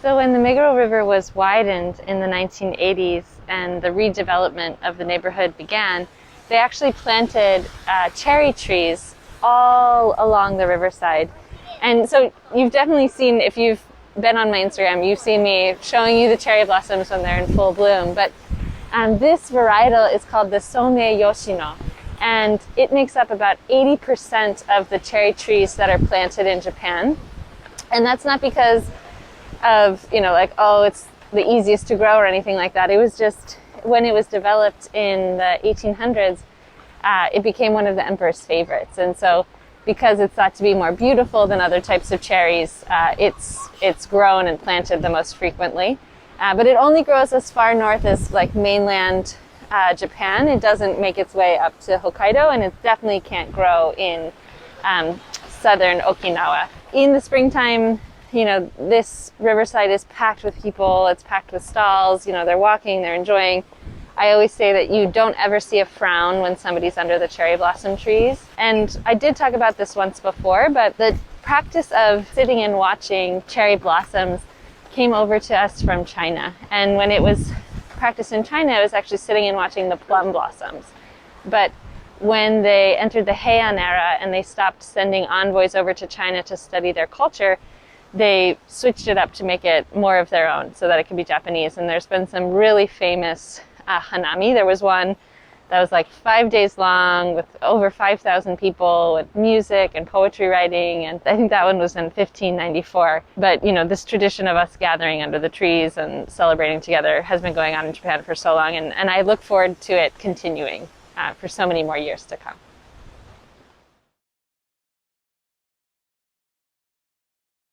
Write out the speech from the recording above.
So when the Meguro River was widened in the 1980s and the redevelopment of the neighborhood began, they actually planted cherry trees all along the riverside. And so you've definitely seen, if you've been on my Instagram, you've seen me showing you the cherry blossoms when they're in full bloom. But this varietal is called the Somei-Yoshino, and it makes up about 80% of the cherry trees that are planted in Japan. And that's not because of, like, oh, it's the easiest to grow or anything like that. It was just, when it was developed in the 1800s, it became one of the emperor's favorites. And so because it's thought to be more beautiful than other types of cherries, it's grown and planted the most frequently. But it only grows as far north as like mainland Japan. It doesn't make its way up to Hokkaido, and it definitely can't grow in southern Okinawa. In the springtime, this riverside is packed with people. It's packed with stalls. They're walking, they're enjoying. I always say that you don't ever see a frown when somebody's under the cherry blossom trees. And I did talk about this once before, but the practice of sitting and watching cherry blossoms came over to us from China. And when it was practiced in China, it was actually sitting and watching the plum blossoms. But when they entered the Heian era and they stopped sending envoys over to China to study their culture, they switched it up to make it more of their own so that it could be Japanese. And there's been some really famous hanami. There was one that was like 5 days long with over 5,000 people with music and poetry writing. And I think that one was in 1594. But, this tradition of us gathering under the trees and celebrating together has been going on in Japan for so long. And I look forward to it continuing for so many more years to come.